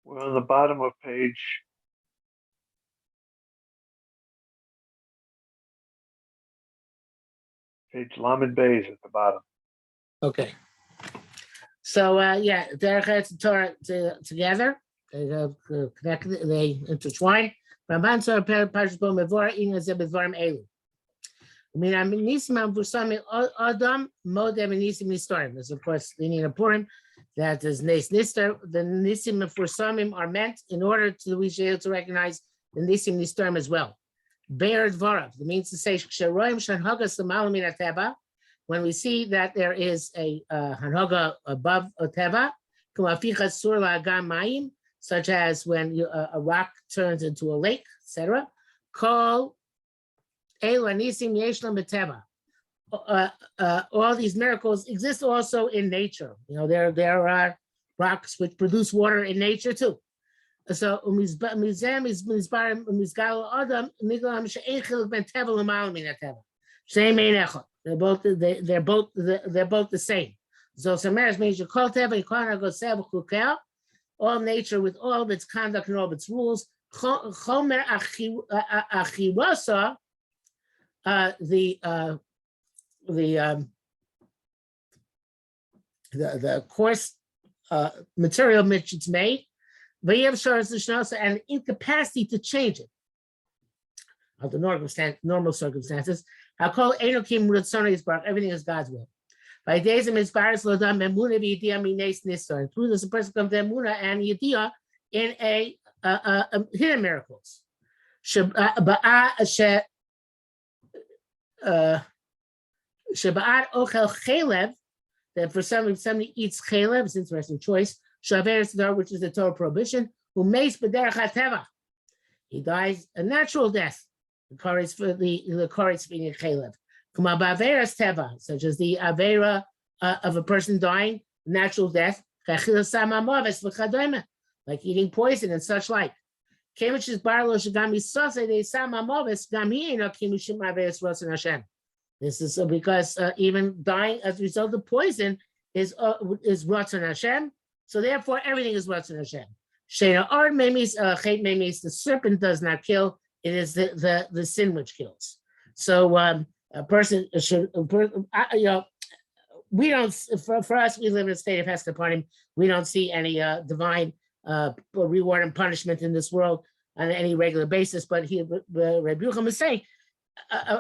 We're on the bottom of page Lamed Beis at the bottom. Okay. So Derech and Torah together, they connected, they intertwine. Ramban Torah Parshas Bo Mevora Ina Zeh B'Dvarim Elu. Min Nisim Amvusam Adam Modem Nisim Nistarim. There's of course the meaning of Purim that is Nes Nistar. The Nisim Amvursamim are meant in order to we should able to recognize the Nisim Nistarim as well. Be'er Dvarav. That means to say Sheroim Shanhagas L'Malam Min HaTeva. When we see that there is a hanhoga above a teva, such as when a rock turns into a lake, etc. All these miracles exist also in nature. You know, there are rocks which produce water in nature too. So they're both the same. So Samaras means you call teva all nature with all of its conduct and all of its rules. Chomer achirasa, the coarse material of which it's made, and incapacity to change it under normal circumstances. I call Enokim Ritzonah everything is God's will. By days of Mizbaris Lodam Memuna V'Yediyah Mines Nistar. And through this, a person comes to Memuna and Yediyah in a hidden miracles. Shabbat Ochel Chalev, that for somebody eats Chalev, it's an interesting choice. Shaver Sidar, which is the Torah prohibition, who makes B'derech HaTeva. He dies a natural death. The Koretz for the Koretz being a Chalev. Kuma ba'averas teva, such as the avera of a person dying, natural death, like eating poison and such like. This is because even dying as a result of poison is Ratzon Hashem. So therefore, everything is Ratzon Hashem. The serpent does not kill. It is the sin which kills. So a person should, we don't, for us, we live in a state of Hesed. We don't see any divine reward and punishment in this world on any regular basis. But here, Yerucham is saying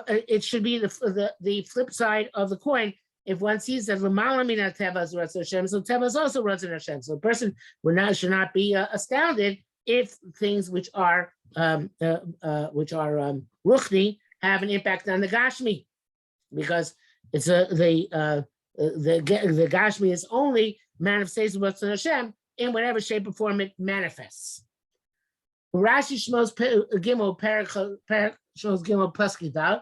it should be the flip side of the coin. If one sees that L'malam min HaTeva is Ratzon Hashem, so Teva is also Ratzon Hashem. So a person should not be astounded if things which are ruchni have an impact on the Gashmi, because it's the Gashmi is only manifestation of Ratzon Hashem in whatever shape or form it manifests. Rashi Shmos Gimel Perek Shmos Gimel Paskidal.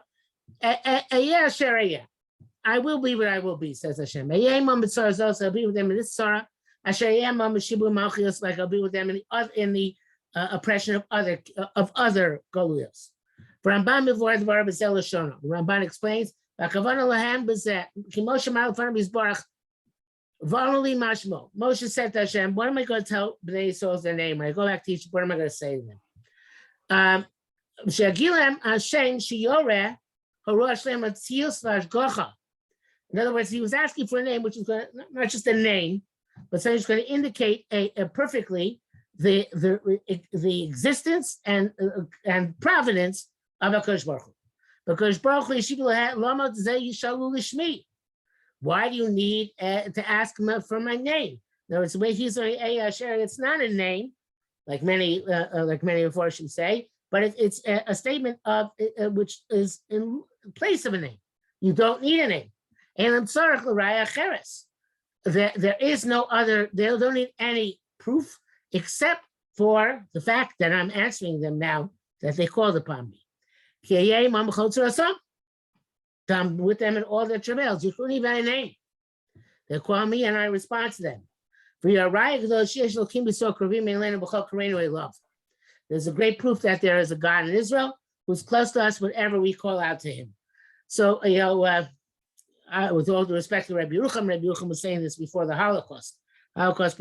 I will be what I will be, says Hashem. I'll be with them in this Sarah. Like I'll be with them in the oppression of other Goluyos. Ramban explains, Moshe said to Hashem, what am I going to tell Bnei Yisrael their name? When I go back to Egypt, what am I going to say to them? In other words, he was asking for a name which is going to, not just a name, but something that's going to indicate perfectly the existence and providence of HaKadosh Baruch Hu. Because Baruch Hu Lishmi. Why do you need to ask him for my name? In other words, the way he's sharing, it's not a name, like many Mepharshim say, but it's a statement of which is in place of a name. You don't need a name. There is no other. They don't need any proof except for the fact that I'm answering them now that they called upon me. I'm with them in all their travails. You couldn't even have a name. They call me and I respond to them. There's a great proof that there is a God in Israel who's close to us whenever we call out to him. So, with all due respect to Rabbi Yerucham was saying this before the Holocaust. Holocaust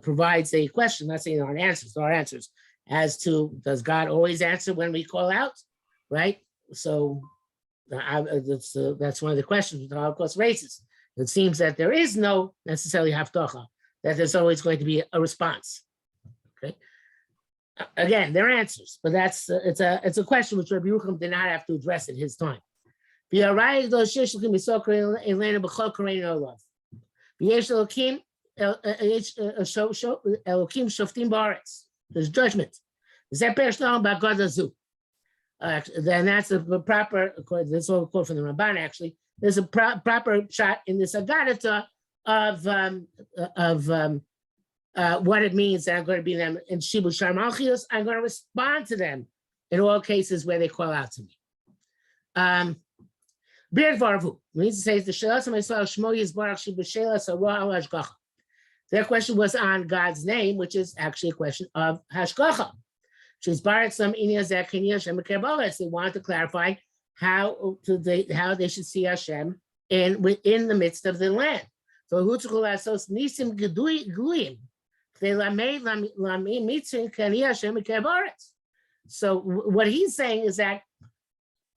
provides a question, not saying there aren't answers, there are answers, as to does God always answer when we call out, right? So that's one of the questions the Holocaust raises. It seems that there is no necessarily haftacha, that there's always going to be a response. Okay. Again, there are answers, but it's a question which Rabbi Yerucham did not have to address at his time. There's judgment. Then that's a proper, this is all a quote from the Ramban actually. There's a proper shot in this Agadata of what it means that I'm going to be them in Shibu Shar Malchios. I'm going to respond to them in all cases where they call out to me. Beard Varvu means to say the Shelas Myself Shmo Yisbarach Shibu Shelas Arah Al Hashgacha. Their question was on God's name, which is actually a question of Hashgacha. She's barred some Iniyazek and Hashem Kebalas. They wanted to clarify how they should see Hashem within the midst of the land. So Nisim Gluim. So what he's saying is that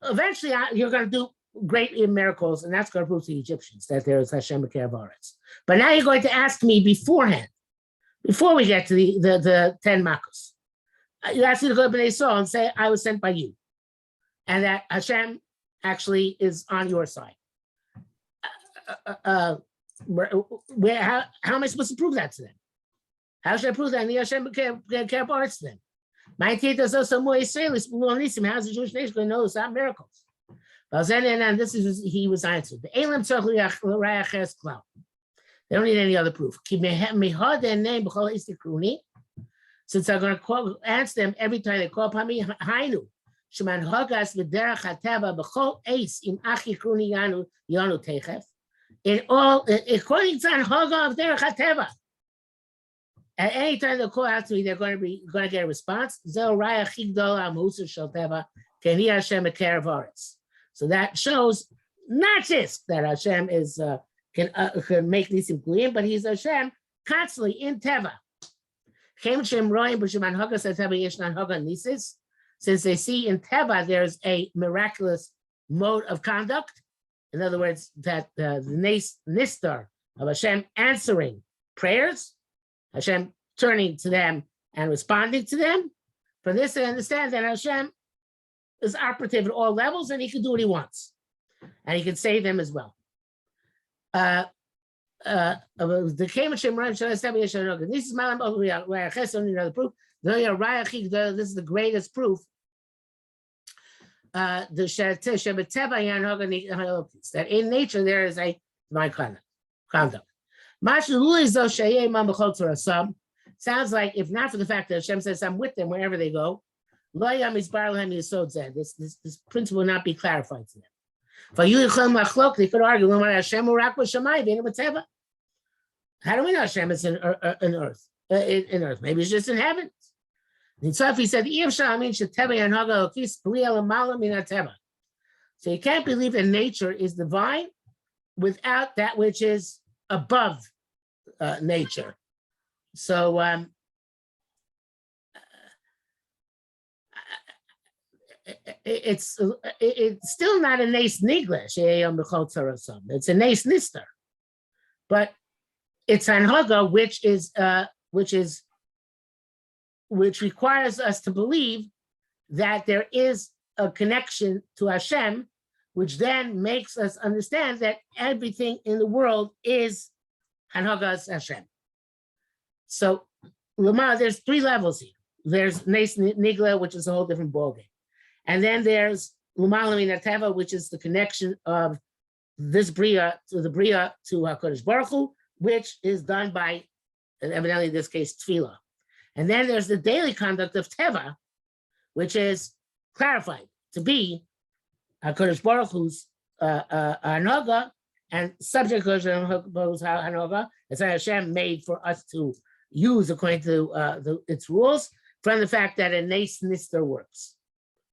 eventually you're going to do great miracles, and that's going to prove to the Egyptians that there is Hashem Kebaretz. But now you're going to ask me beforehand, before we get to the 10 Makos. You ask me to go to Bnei Yisrael and say, I was sent by you. And that Hashem actually is on your side. How am I supposed to prove that to them? How should I prove that? And the Hashem care parts to them. My teacher is also more Israelis. How's the Jewish nation going to know it's not miracles? And this is he was answered. They don't need any other proof. Since I'm going to answer them every time they call upon me, Hainu. Shman Hogas v'derech hateva b'chol eis im achi kruni yanu techef. In all, according to Haga of derech hateva, at any time they call out to me, they're going to get a response. Zel raya chigdol amusa shel teva keni Hashem ekerev aretz. So that shows not just that Hashem is can make these include, but He's Hashem constantly in teva. Since they see in Teva there's a miraculous mode of conduct, in other words, that the nistar of Hashem answering prayers, Hashem turning to them and responding to them, for this they understand that Hashem is operative at all levels and He can do what He wants. And He can save them as well. The this is another proof. This is the greatest proof. That in nature there is a divine conduct. Sounds like if not for the fact that Hashem says I'm with them wherever they go, this principle will not be clarified to them. They could argue, how do we know Hashem is in earth? In earth, maybe it's just in heaven. And so if he said, so you can't believe that nature is divine without that which is above nature. So it's still not a nes nigla. It's a nes nister, but it's anhaga, which requires us to believe that there is a connection to Hashem, which then makes us understand that everything in the world is anhagas Hashem. So, Lamar, there's three levels here. There's nes nigla, which is a whole different ballgame. And then there's Lumalim Nateva, which is the connection of this Bria to the Bria to HaKadosh Baruch Hu, which is done by, evidently in this case, Tefillah. And then there's the daily conduct of Teva, which is clarified to be HaKadosh Baruch Hu's Hanoga and subject to HaKadosh Hanoga, as Hashem made for us to use according to its rules, from the fact that a nes nister works.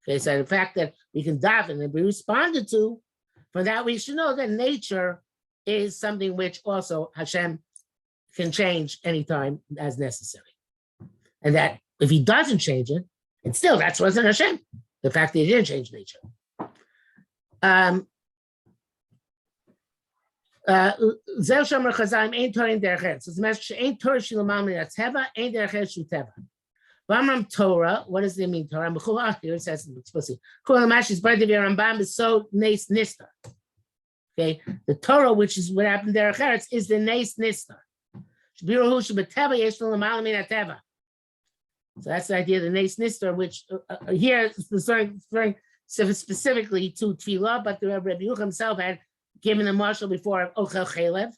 Okay, so the fact that we can daven and be responded to, from that we should know that nature is something which also Hashem can change anytime as necessary. And that if he doesn't change it, and still that's Ratzon Hashem, the fact that he didn't change nature. Zel Shomer Chazayim ain't Torah in Derech Eretz. So the message ain't Torah Shilamam Teva, ain't Derech Eretz Shu Teva. Vamram Torah, what does it mean, Torah? Here it says it's supposed to. Kol Hamashis Bar Devi Rambam is so Nes Nista. Okay, the Torah, which is what happened there, is the Nes Nista. So that's the idea of the Nes Nista, which here is referring specifically to Tefillah, but the Rabbi Yerucham himself had given the marshal before Ochel Chelev. It's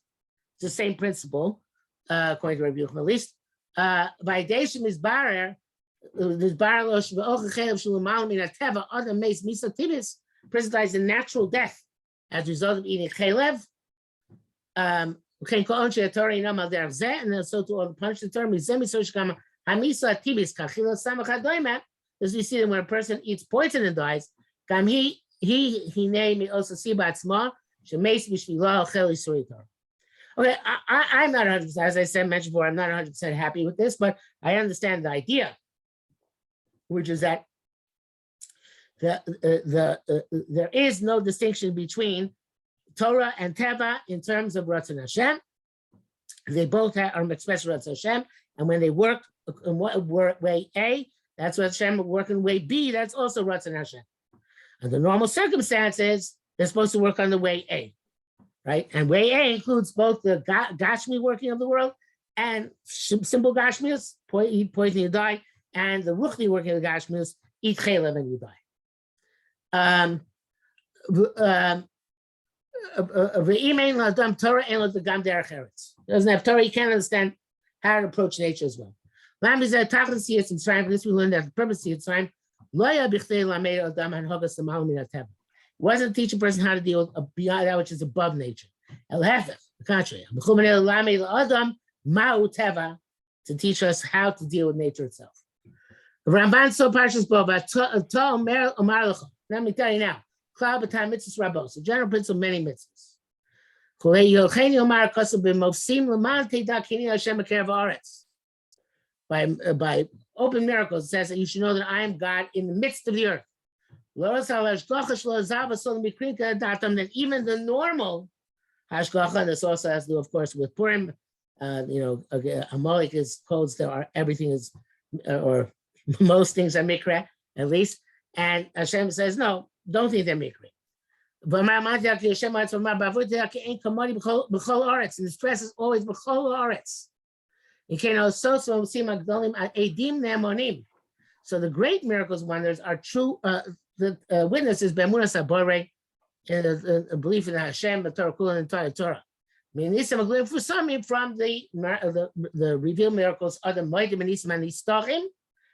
the same principle, according to Rabbi Yerucham at least. By Deshim is Barer, this Barer Losh Ochel Chelev Shulumal Min Ateva Adam Meis Misa Tibis, person dies a natural death as a result of eating Chelev. And then so to all the punishment term is Hamisa Tibis Kachila Samachadoimat, as we see that when a person eats poison and dies, he named also Sibatzma. Okay, I'm not 100%, as I said, mentioned before, I'm not 100% happy with this, but I understand the idea, which is that there is no distinction between Torah and Teva in terms of Ratzon Hashem. They both are expressed Ratzon Hashem, and when they work in way A, that's what Hashem work in way B, that's also Ratzon Hashem. Under normal circumstances, they're supposed to work on the way A, right? And way A includes both the Gashmi working of the world and simple Gashmius, eat poison, you die, and the Ruchni working of the Gashmius, eat Chelev and you die. Doesn't have Torah, you can't understand how to approach nature as well. This we learned that the purpose of Yitzrayim wasn't teach a person how to deal with beyond that which is above nature. The contrary. To teach us how to deal with nature itself. Ramban so parshas bo. Let me tell you now. Cloud b'tam mitzvahs rabos. The general principle of many mitzvahs. By open miracles, it says that you should know that I am God in the midst of the earth. That even the normal hashgacha, this also has to do, of course, with Purim. Amalek is codes that are everything is, or most things are mikra, at least. And Hashem says, no, don't think they're mikra. And the stress is always b'chol haaretz. So the great miracles, wonders are true. The witnesses b'emunas habore, a belief in Hashem, the Torah, Kula, and Torah. I mean, for some from the revealed miracles are the moedim and nisim and nistachim.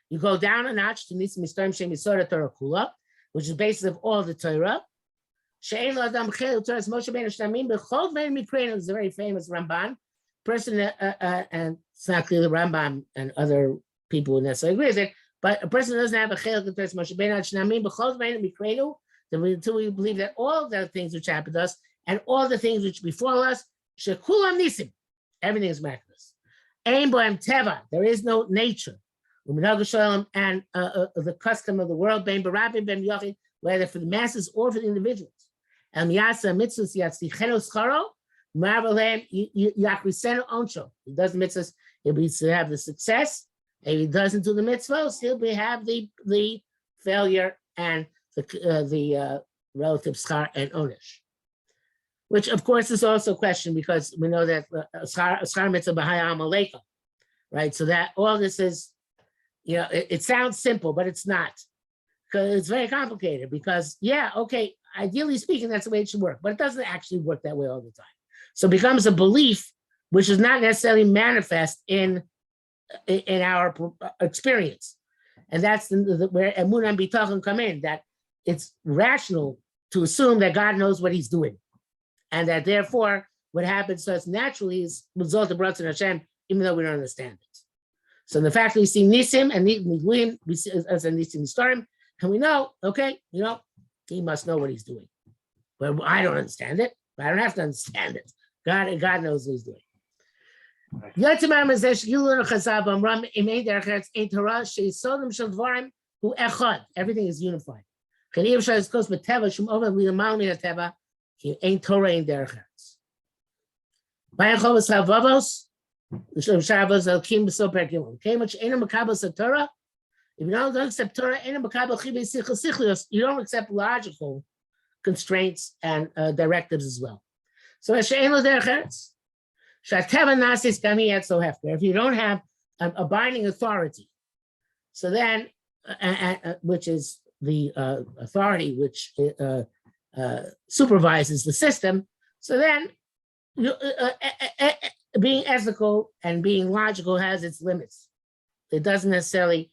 You go down a notch to nisim nistarim shem yisora Torah Kula, which is the basis of all the Torah. She'en l'adam chel Torah Moshe ben Shlamim b'chol vein mikrein is a very famous Ramban person, and it's not clear the Rambam and other people would necessarily agree with it. But a person doesn't have a chel Torah Moshe ben Shlamim b'chol vein mikrein until we believe that all the things which happen to us and all the things which befall us, shekulam nisim, everything is miraculous. Ein bohem teva, there is no nature. And the custom of the world, ben barabim ben yochid, whether for the masses or for the individuals. And yasa mitzvahs yatzlichenu scharo, marvelem yakrisenu oncho. He does the mitzvahs, he'll be to have the success. If he doesn't do the mitzvahs, he'll have the failure and the relative schar and onish. Which, of course, is also a question because we know that schar mitzvah b'haya amaleka, right? So that all this is, it sounds simple, but it's not. Because it's very complicated because, ideally speaking, that's the way it should work, but it doesn't actually work that way all the time. So it becomes a belief which is not necessarily manifest in our experience. And that's where emunah and bitachon come in, that it's rational to assume that God knows what he's doing. And that therefore, what happens to us naturally is result of Ratzon Hashem, even though we don't understand it. So the fact that we see Nisim and Niguim, we see as a Nisim Nistarim, and we know, he must know what he's doing. But I don't understand it. I don't have to understand it. God knows what he's doing. Yotzimar Mazesh Yulun Chazab Amram Imein Derech Ein Torah Sheisodem Shel Dvarim Hu Echad. Everything is unified. Chaniv Shas Kos B'Teva Shum Over Liyamal Min HaTeva Ki Ein Torah Ein Derech Eretz. Bayan Chovas Havavos L'Shem Shavos Elkim B'So Perkimon. Kemach Ein Makabel Torah. If you don't accept Torah, Ein Makabel Chibei Sichel Sichlios. You don't accept logical constraints and directives as well. So She'ein Lo Derech Eretz. If you don't have a binding authority, so then, which is the authority which supervises the system, so then being ethical and being logical has its limits. It doesn't necessarily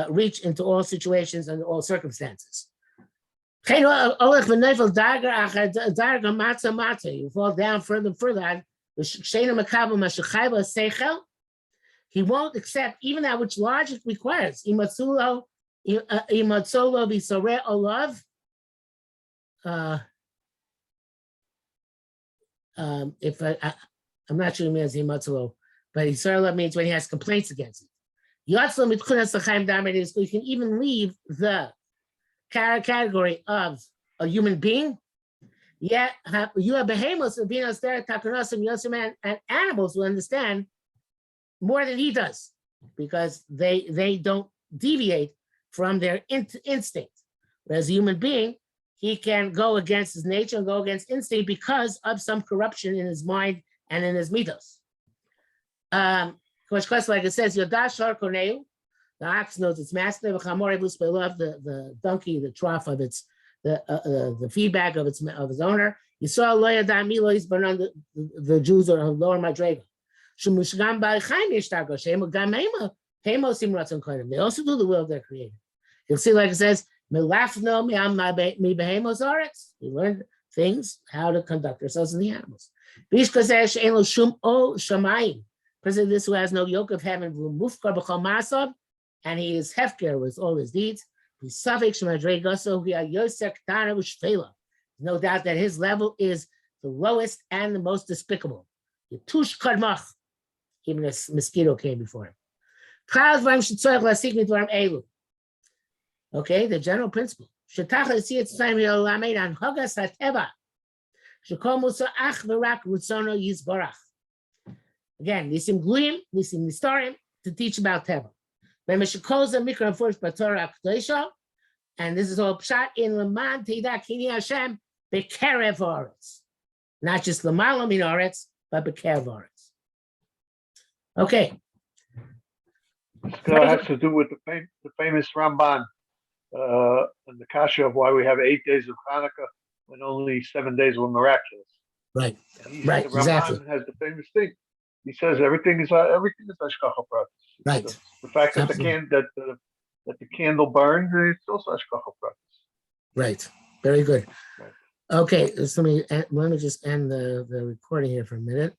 reach into all situations and all circumstances. You fall down further and further. He won't accept even that which logic requires. If I'm not sure he means imatzulo, but Yisrael means when he has complaints against it. You can even leave the category of a human being. Yet you have behemoths and and animals will understand more than he does because they don't deviate from their instinct. Whereas a human being, he can go against his nature and go against instinct because of some corruption in his mind and in his mitos. Like it says, Yodash Koneu, the ox knows its master, the donkey, the trough of its the feedback of its owner. You saw the Jews are lower madrega. They also do the will of their creator. You'll see, like it says, we learned things, how to conduct ourselves in the animals. President this who has no yoke of heaven, and he is hefker with all his deeds. No doubt that his level is the lowest and the most despicable. Even a mosquito came before him. Okay, the general principle. Again, nisim gluyim, nisim nistarim, to teach about Teva. And this is all pshat in Leman Teda Kini Hashem Bekerev Oretz. Not just Lamala Min Oretz, but Bekerev Oretz. Okay. This has to do with the famous Ramban and the kasha of why we have 8 days of Hanukkah when only 7 days were miraculous. Right. Right. The Ramban exactly. Has the famous thing. He says everything is Hashgacha Pratis. Right. The fact that the candle burns, it's also Hashgacha Pratis. Right. Very good. Right. Okay, so let me just end the recording here for a minute.